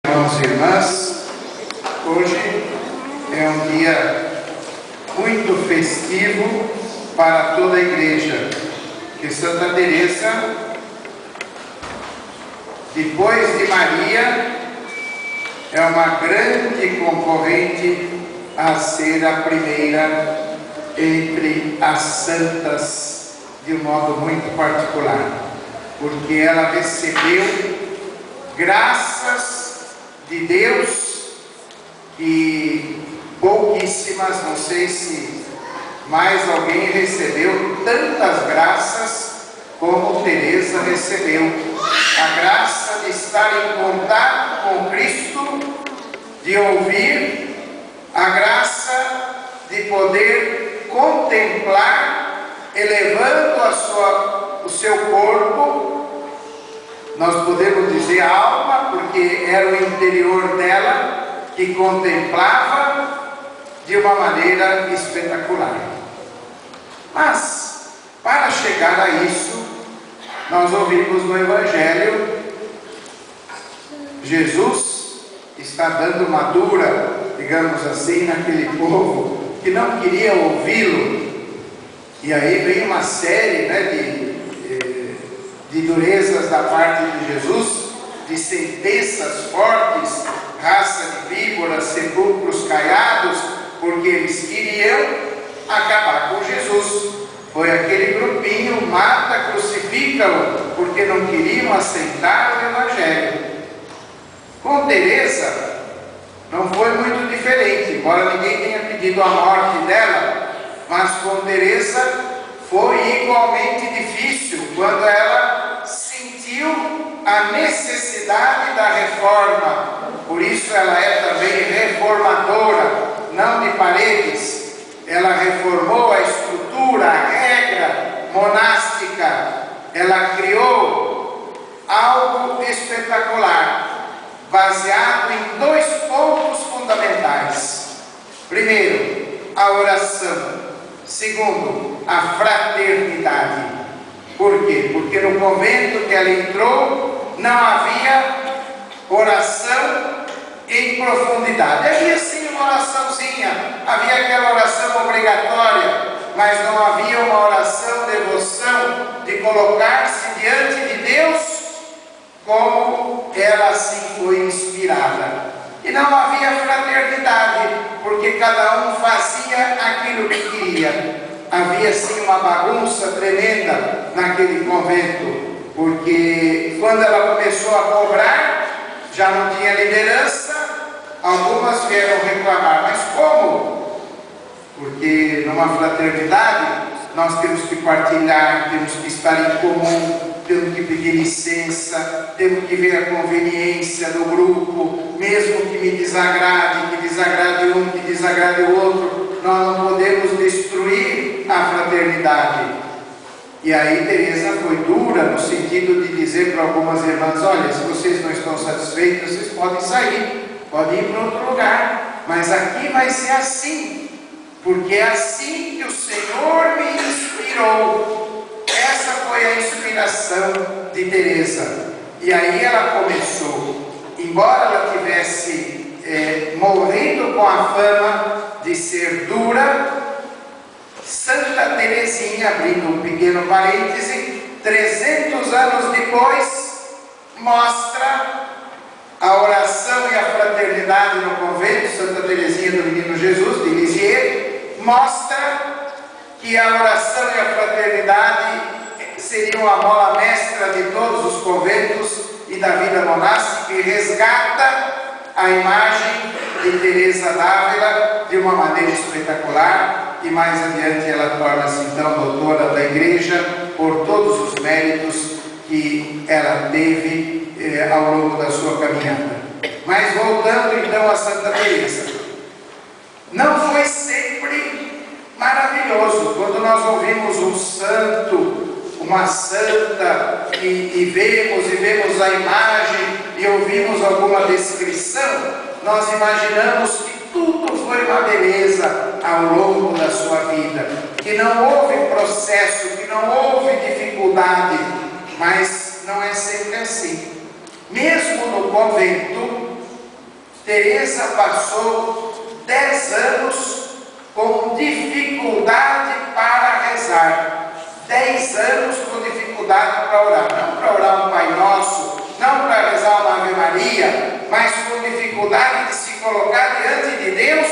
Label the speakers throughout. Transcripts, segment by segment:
Speaker 1: Irmãos e irmãs, hoje é um dia muito festivo para toda a igreja, que Santa Teresa, depois de Maria, é uma grande concorrente a ser a primeira entre as santas, de um modo muito particular, porque ela recebeu graças de Deus e pouquíssimas, não sei se mais alguém recebeu tantas graças como Teresa recebeu. A graça de estar em contato com Cristo, de ouvir, a graça de poder contemplar, elevando o seu corpo. Nós podemos dizer a alma, porque era o interior dela que contemplava de uma maneira espetacular. Mas, para chegar a isso, nós ouvimos no Evangelho, Jesus está dando uma dura, digamos assim, naquele povo que não queria ouvi-lo. E aí vem uma série, de durezas da parte de Jesus, de sentenças fortes, raça de víboras, sepulcros caiados, porque eles queriam acabar com Jesus. Foi aquele grupinho, mata, crucifica-o, porque não queriam aceitar o Evangelho. Com Teresa não foi muito diferente, embora ninguém tenha pedido a morte dela, mas com Teresa foi igualmente difícil quando ela sentiu a necessidade da reforma. Por isso ela é também reformadora, não de paredes. Ela reformou a estrutura, a regra monástica. Ela criou algo espetacular, baseado em dois pontos fundamentais. Primeiro, a oração. Segundo, a fraternidade. Por quê? Porque no convento que ela entrou não havia oração em profundidade. Havia sim uma oraçãozinha, havia aquela oração obrigatória, mas não havia uma oração, devoção, de colocar-se diante de Deus como ela assim foi inspirada. E não havia fraternidade, porque cada um fazia aquilo que queria. Havia sim uma bagunça tremenda naquele convento, porque quando ela começou a cobrar, já não tinha liderança. Algumas vieram reclamar, mas como? Porque numa fraternidade nós temos que partilhar, temos que estar em comum, temos que pedir licença, temos que ver a conveniência do grupo, mesmo que me desagrade, que desagrade um, que desagrade o outro, nós não podemos destruir a fraternidade. E aí Teresa foi dura no sentido de dizer para algumas irmãs: olha, se vocês não estão satisfeitas, vocês podem sair, podem ir para outro lugar, mas aqui vai ser assim, porque é assim que o Senhor me inspirou. Essa foi a inspiração de Teresa. E aí ela começou, embora ela tivesse morrendo com a fama de ser dura, Santa Teresinha, abrindo um pequeno parêntese, 300 anos depois, mostra a oração e a fraternidade no convento. Santa Teresinha do Menino Jesus, de Lisieux, mostra que a oração e a fraternidade seriam a mola mestra de todos os conventos e da vida monástica, e resgata a imagem de Teresa d'Ávila de uma maneira espetacular. E mais adiante ela torna-se então doutora da igreja por todos os méritos que ela teve ao longo da sua caminhada. Mas voltando então a Santa Teresa, não foi sempre maravilhoso. Quando nós ouvimos um santo, uma santa, e vemos a imagem e ouvimos alguma descrição, nós imaginamos que tudo foi uma beleza ao longo da sua vida, que não houve processo, que não houve dificuldade, mas não é sempre assim. Mesmo no convento, Teresa passou 10 anos com dificuldade para rezar. 10 anos com dificuldade para orar. Não para orar um Pai Nosso, não para rezar uma Ave Maria, mas com dificuldade de se colocar diante de Deus,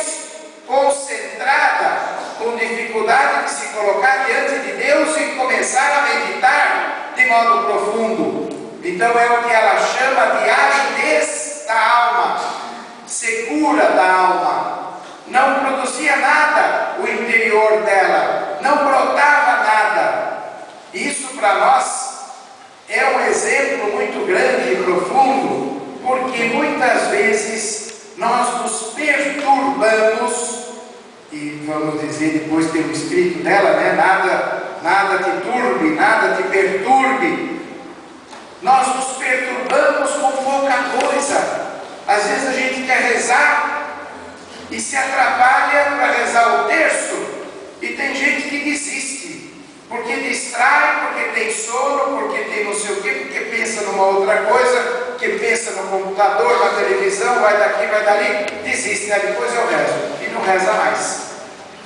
Speaker 1: concentrada, com dificuldade de se colocar diante de Deus e começar a meditar de modo profundo. Então é o que ela chama de aridez da alma, secura da alma. Não produzia nada o interior dela, não brotava nada. Isso para nós é um exemplo muito grande e profundo, porque muitas vezes nós nos perturbamos, e vamos dizer, depois tem um escrito dela, né? Nada te turbe, nada te perturbe. Nós nos perturbamos com pouca coisa. Às vezes a gente quer rezar e se atrapalha para rezar o terço, e tem gente que desiste, porque distrai, porque tem sono, porque tem não sei o quê, porque pensa numa outra coisa, que pensa no computador, na televisão, vai daqui, vai dali, desiste, né? Depois eu rezo, e não reza mais.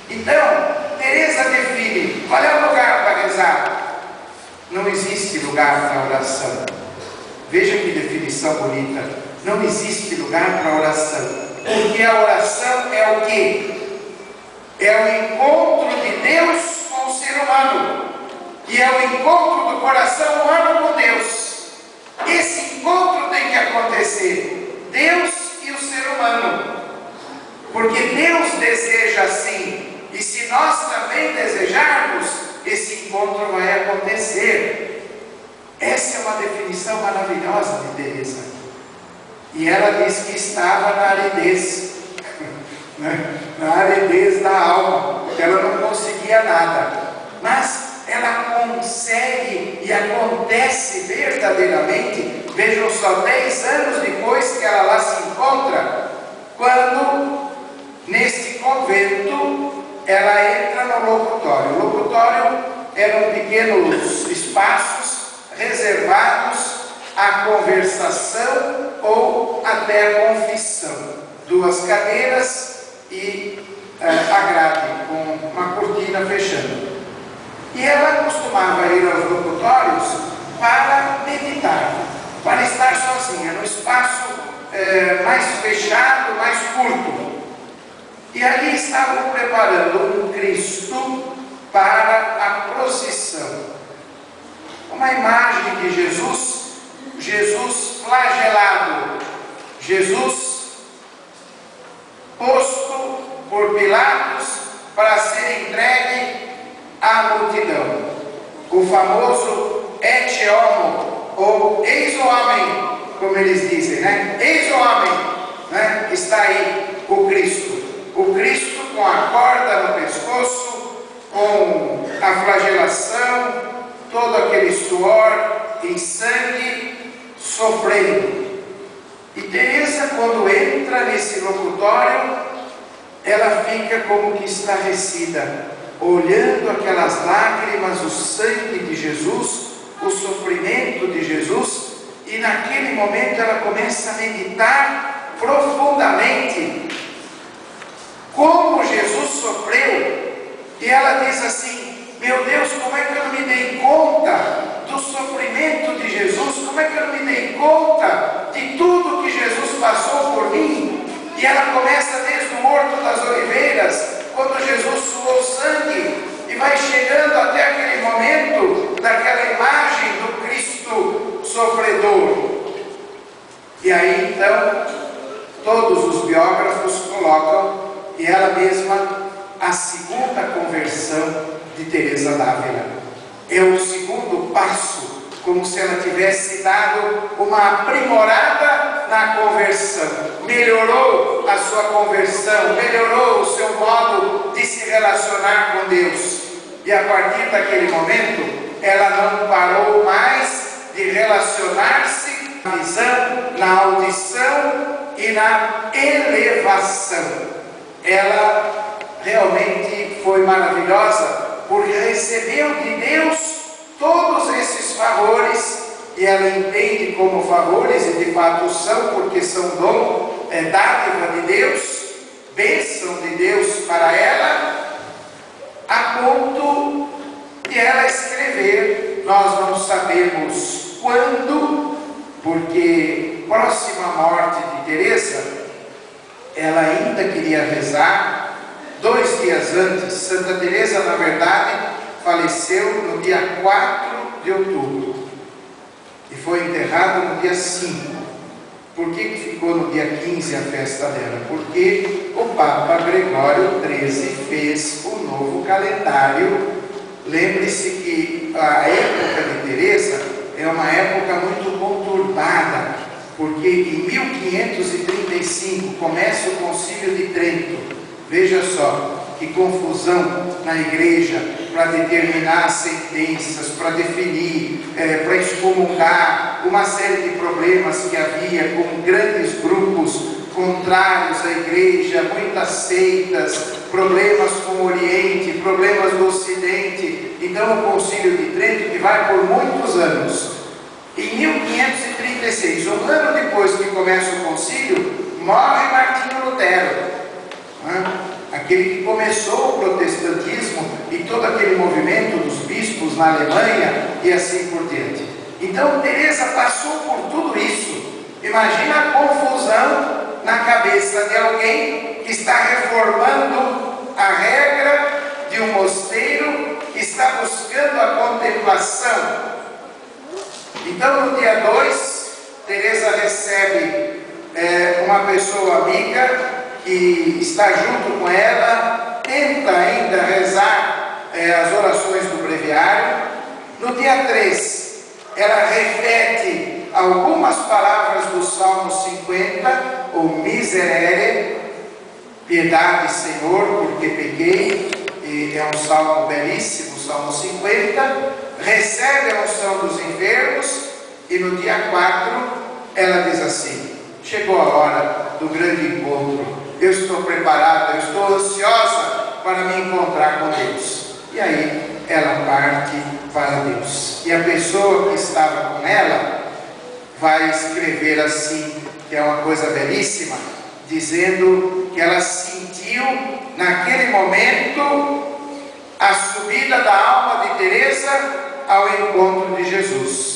Speaker 1: Então, Teresa define, qual é o lugar para rezar? Não existe lugar para oração. Veja que definição bonita. Não existe lugar para oração. Porque a oração é o quê? É o encontro de Deus com o ser humano. E é o encontro do coração humano com Deus. Esse encontro tem que acontecer. Deus e o ser humano. Porque Deus deseja assim. E se nós também desejarmos, esse encontro vai acontecer. Essa é uma definição maravilhosa de Teresa. E ela diz que estava na aridez, né? Na aridez da alma, ela não conseguia nada. Mas ela consegue e acontece verdadeiramente. Vejam só, 10 anos depois que ela lá se encontra, quando nesse convento ela entra no locutório. O locutório eram pequenos espaços reservados à conversação ou até a confissão. 2 cadeiras e a grade com uma cortina fechando. E ela costumava ir aos locutórios para meditar, para estar sozinha, no espaço mais fechado, mais curto. E ali estavam preparando um Cristo para a procissão. Uma imagem de Jesus flagelado, Jesus posto por Pilatos para ser entregue à multidão. O famoso et homo, ou eis o homem, como eles dizem, né? Eis o homem, né? Está aí o Cristo. O Cristo com a corda no pescoço, com a flagelação, todo aquele suor em sangue, sofrendo. E Teresa, quando entra nesse locutório, ela fica como que estarrecida, olhando aquelas lágrimas, o sangue de Jesus, o sofrimento de Jesus, e naquele momento ela começa a meditar profundamente como Jesus sofreu. E ela diz assim: meu Deus, como é que eu não me dei conta do sofrimento de Jesus? Como é que eu não me dei conta de tudo que Jesus passou por mim? E ela começa desde o Horto das Oliveiras, quando Jesus suou sangue, e vai chegando até aquele momento daquela imagem do Cristo sofredor. E aí então todos os biógrafos colocam, e ela mesma, a segunda conversão de Teresa d'Ávila. É o segundo passo, como se ela tivesse dado uma aprimorada na conversão. Melhorou a sua conversão, melhorou o seu modo de se relacionar com Deus. E a partir daquele momento, ela não parou mais de relacionar-se na visão, na audição e na elevação. Ela realmente foi maravilhosa, porque recebeu de Deus todos esses favores, e ela entende como favores, e de fato são, porque são dom. dádiva de Deus, bênção de Deus para ela, a ponto de ela escrever. Nós não sabemos quando, porque próxima à morte de Teresa, ela ainda queria rezar. 2 dias antes, Santa Teresa, na verdade, faleceu no dia 4 de outubro e foi enterrada no dia 5. Por que ficou no dia 15 a festa dela? Porque o Papa Gregório XIII fez o novo calendário. Lembre-se que a época de Teresa é uma época muito conturbada, porque em 1535 começa o Concílio de Trento. Veja só que confusão na igreja para determinar sentenças, para definir, para excomungar, uma série de problemas que havia com grandes grupos contrários à igreja, muitas seitas, problemas com o Oriente, problemas do Ocidente. Então o Concílio de Trento, que vai por muitos anos, em 1536, um ano depois que começa o concílio, morre Martinho Lutero, aquele que começou o protestantismo e todo aquele movimento dos bispos na Alemanha e assim por diante. Então Teresa passou por tudo isso. Imagina a confusão na cabeça de alguém que está reformando a regra de um mosteiro, que está buscando a contemplação. Então no dia 2, Teresa recebe uma pessoa amiga que está junto com ela, tenta ainda rezar as orações do breviário. No dia 3, ela repete algumas palavras do Salmo 50, o Miserere, piedade, Senhor, porque pequei, e é um salmo belíssimo, o Salmo 50, recebe a unção dos enfermos, e no dia 4, ela diz assim: chegou a hora do grande encontro. Eu estou preparada, eu estou ansiosa para me encontrar com Deus. E aí ela parte para Deus. E a pessoa que estava com ela vai escrever assim, que é uma coisa belíssima, dizendo que ela sentiu naquele momento a subida da alma de Teresa ao encontro de Jesus.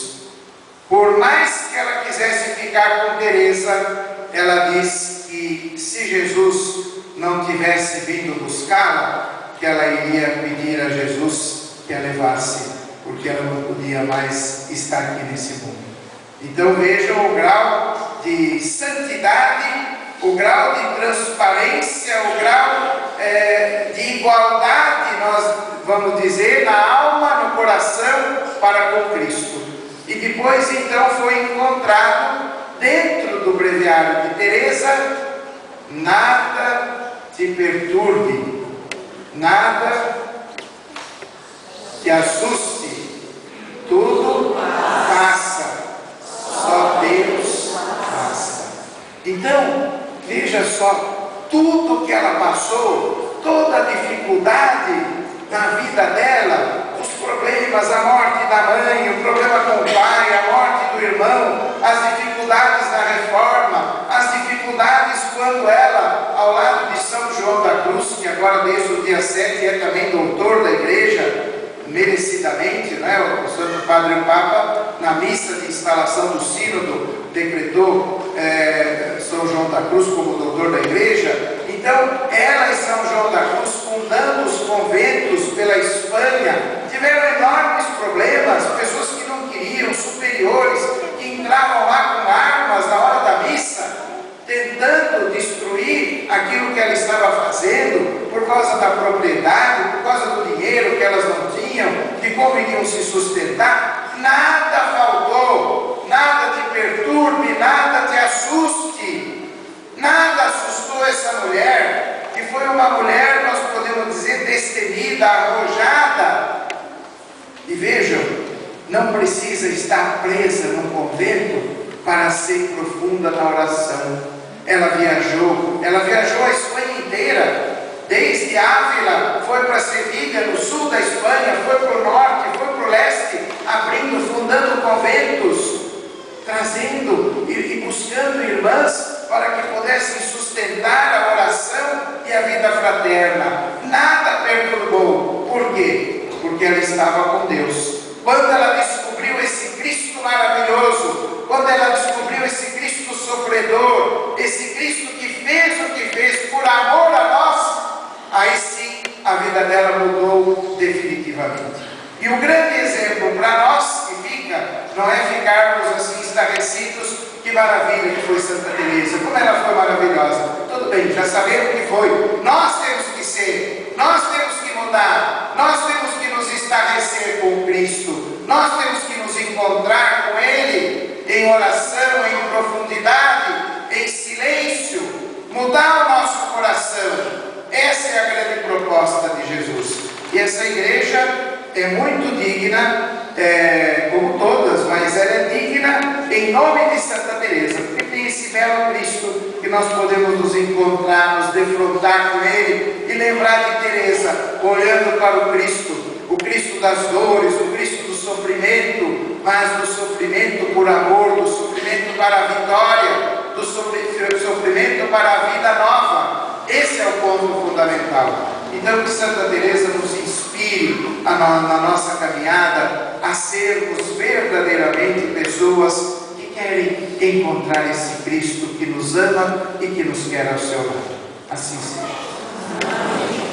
Speaker 1: Por mais que ela quisesse ficar com Teresa, ela diz que se Jesus não tivesse vindo buscá-la, que ela iria pedir a Jesus que a levasse, porque ela não podia mais estar aqui nesse mundo. Então vejam o grau de santidade, o grau de transparência, o grau de igualdade, nós vamos dizer, na alma, no coração, para com Cristo. E depois então foi encontrado dentro do breviário de Teresa: nada te perturbe, nada te assuste, tudo passa, só Deus basta. Então, veja só, tudo que ela passou, toda a dificuldade na vida dela, os problemas, a morte da mãe, o problema com o pai, a morte do irmão, as dificuldades na reforma, as dificuldades quando ela, ao lado de São João da Cruz, que agora desde o dia 7 é também doutor da igreja, merecidamente, né? O Santo Padre Papa, na missa de instalação do sínodo, decretou São João da Cruz como doutor da igreja. Então, ela e São João da Cruz, fundando os conventos pela Espanha, tiveram enormes problemas, pessoas que não queriam, superiores, que entravam lá com armas na hora da missa, tentando destruir aquilo que ela estava fazendo, por causa da propriedade, por causa do dinheiro que elas não tinham, de como iriam se sustentar. Nada faltou, nada te perturbe, nada te assuste, nada assustou essa mulher, que foi uma mulher, nós podemos dizer, destemida, arrojada. E vejam, não precisa estar presa num convento para ser profunda na oração. Ela viajou a Espanha inteira, desde Ávila, foi para Sevilha, no sul da Espanha, foi para o norte, foi para o leste, abrindo, fundando conventos, trazendo e buscando irmãs para que pudessem sustentar a oração e a vida fraterna. Nada perturbou. Por quê? Porque ela estava com Deus. Quando ela descobriu esse Cristo maravilhoso, quando ela descobriu esse Cristo sofredor, esse Cristo que fez o que fez por amor a nós, aí sim a vida dela mudou definitivamente. E o grande exemplo para nós que fica, não é ficarmos assim estarrecidos, que maravilha que foi Santa Teresa, como ela foi maravilhosa. Tudo bem, já sabemos que foi. Nós temos que ser, nós temos que mudar, nós temos que nos estarrecer com Cristo, nós temos que nos encontrar com Ele em oração, em profundidade, em silêncio, mudar o nosso coração. Essa é a grande proposta de Jesus. E essa igreja é muito digna, como todas, mas ela é digna em nome de Santa Teresa, porque tem esse belo Cristo que nós podemos nos encontrar, nos defrontar com Ele e lembrar de Teresa, olhando para o Cristo das dores, o Cristo do sofrimento, mas do sofrimento por amor, do sofrimento para a vitória, do sofrimento para a vida nova. Esse é o ponto fundamental. Então que Santa Teresa nos inspire na nossa caminhada a sermos verdadeiramente pessoas que querem encontrar esse Cristo que nos ama e que nos quer ao seu lado. Assim seja.